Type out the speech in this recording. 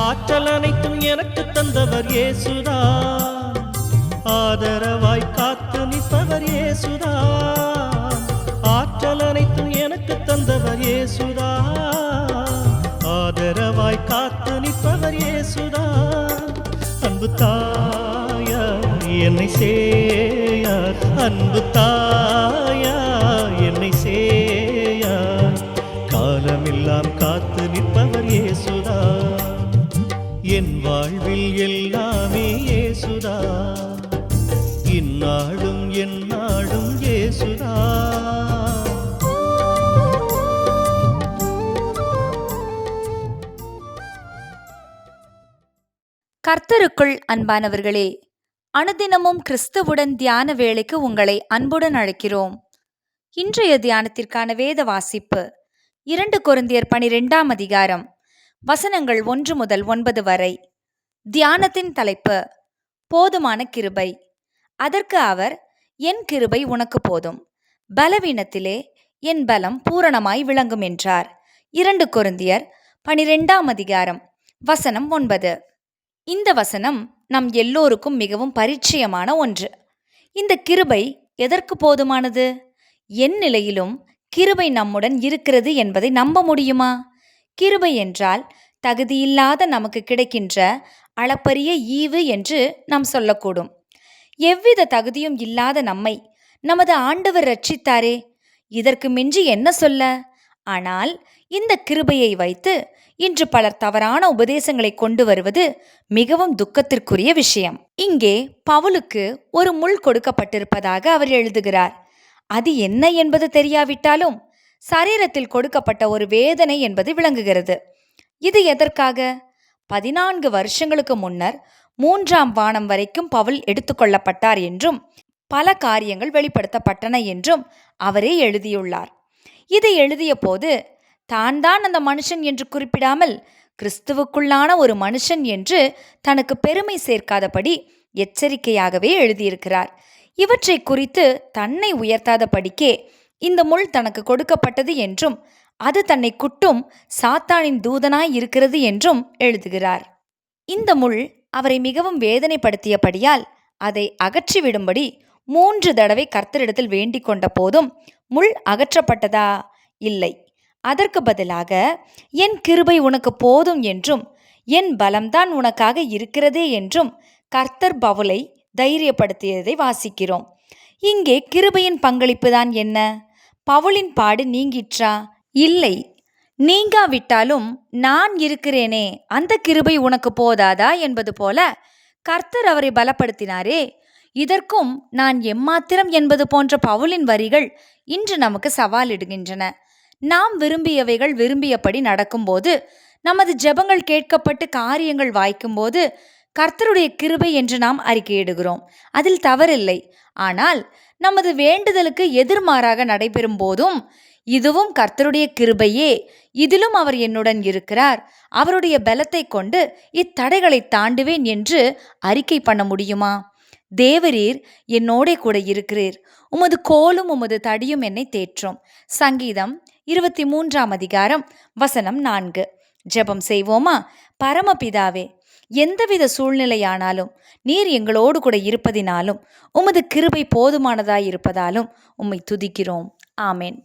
ஆற்றல் அனைத்தும் எனக்கு தந்தவர் இயேசுதான், ஆதரவாய் காத்து நிற்பவர் இயேசுதான். ஆற்றல் அனைத்தும் எனக்கு தந்தவர் இயேசுதான், ஆதரவாய் காத்து நிற்பவர் இயேசுதான். அன்பு தாயா என்னை சேயார், அன்பு தாயா என்னை சேயார், காலமெல்லாம் காத்து நிற்பவர் இயேசுதான். என் வாழ்வில் எல்லாமே இயேசுதான், இந்நாளும் எந்நாளும் இயேசுதான். கர்த்தருக்குள் அன்பானவர்களே, அனுதினமும் கிறிஸ்துவுடன் தியான வேளைக்கு உங்களை அன்புடன் அழைக்கிறோம். இன்றைய தியானத்திற்கான வேத வாசிப்பு 2 கொரிந்தியர் 12ஆம் அதிகாரம் வசனங்கள் 1 முதல் 9 வரை. தியானத்தின் தலைப்பு போதுமான கிருபை. அதற்கு அவர், என் கிருபை உனக்கு போதும், பலவீனத்திலே என் பலம் பூரணமாய் விளங்கும் என்றார். 2 கொரிந்தியர் 12ஆம் அதிகாரம் வசனம் 9. இந்த வசனம் நம் எல்லோருக்கும் மிகவும் பரிச்சயமான ஒன்று. இந்த கிருபை எதற்கு போதுமானது? என் நிலையிலும் கிருபை நம்முடன் இருக்கிறது என்பதை நம்ப முடியுமா? கிருபை என்றால் தகுதியில்லாத நமக்கு கிடைக்கின்ற அளப்பரிய ஈவு என்று நாம் சொல்லக்கூடும். எவ்வித தகுதியும் இல்லாத நம்மை நமது ஆண்டவர் ரட்சித்தாரே, இதற்கு மிஞ்சி என்ன சொல்ல? ஆனால் இந்த கிருபையை வைத்து இன்று பலர் தவறான உபதேசங்களை கொண்டு வருவது மிகவும் துக்கத்திற்குரிய விஷயம். இங்கே பவுலுக்கு ஒரு முள் கொடுக்கப்பட்டிருப்பதாக அவர் எழுதுகிறார். அது என்ன என்பது தெரியாவிட்டாலும் சரீரத்தில் கொடுக்கப்பட்ட ஒரு வேதனை என்பது விளங்குகிறது. இது எதற்காக? 14 வருஷங்களுக்கு முன்னர் 3ஆம் வானம் வரைக்கும் பவுல் எடுத்துக்கொள்ளப்பட்டார் என்றும் பல காரியங்கள் வெளிப்படுத்தப்பட்டன என்றும் அவரே எழுதியுள்ளார். இதை எழுதிய போது தான் அந்த மனுஷன் என்று குறிப்பிடாமல் கிறிஸ்துவுக்குள்ளான ஒரு மனுஷன் என்று தனக்கு பெருமை சேர்க்காதபடி எச்சரிக்கையாகவே எழுதியிருக்கிறார். இவற்றை குறித்து தன்னை உயர்த்தாதபடிக்கே இந்த முள் தனக்கு கொடுக்கப்பட்டது என்றும் அது தன்னை குட்டும் சாத்தானின் தூதனாய் இருக்கிறது என்றும் எழுதுகிறார். இந்த முள் அவரை மிகவும் வேதனைப்படுத்தியபடியால் அதை அகற்றிவிடும்படி 3 தடவை கர்த்தரிடத்தில் வேண்டிக் கொண்ட போதும் முள் அகற்றப்பட்டதா? இல்லை. அதற்கு பதிலாக, என் கிருபை உனக்கு போதும் என்றும் என் பலம்தான் உனக்காக இருக்கிறதே என்றும் கர்த்தர் பவுலை தைரியப்படுத்தியதை வாசிக்கிறோம். இங்கே கிருபையின் பங்களிப்பு தான் என்ன? பவுலின் பாடு நீங்கிற்றா? இல்லை. நீங்காவிட்டாலும் நான் இருக்கிறேனே, அந்த கிருபை உனக்கு போதாதா என்பது போல கர்த்தர் அவரை பலப்படுத்தினாரே, இதற்கும் நான் எம்மாத்திரம் என்பது போன்ற பவுலின் வரிகள் இன்று நமக்கு சவாலிடுகின்றன. நாம் விரும்பியவைகள் விரும்பியபடி நடக்கும்போது, நமது ஜெபங்கள் கேட்கப்பட்டு காரியங்கள் வாய்க்கும்போது கர்த்தருடைய கிருபை என்று நாம் அறிக்கையிடுகிறோம். அதில் தவறில்லை. ஆனால் நமது வேண்டுதலுக்கு எதிர்மாறாக நடைபெறும் போதும், இதுவும் கர்த்தருடைய கிருபையே, இதிலும் அவர் என்னுடன் இருக்கிறார், அவருடைய பலத்தை கொண்டு இத்தடைகளை தாண்டுவேன் என்று அறிக்கை பண்ண முடியுமா? தேவரீர் என்னோடே கூட இருக்கிறீர், உமது கோலும் உமது தடியும் என்னை தேற்றும். சங்கீதம் 23ஆம் அதிகாரம் வசனம் 4. ஜெபம் செய்வோமா? பரமபிதாவே, எந்தவித சூழ்நிலையானாலும் நீர் எங்களோடு கூட இருப்பதினாலும் உமது கிருபை போதுமானதாயிருப்பதாலும் உம்மை துதிக்கிறோம். ஆமேன்.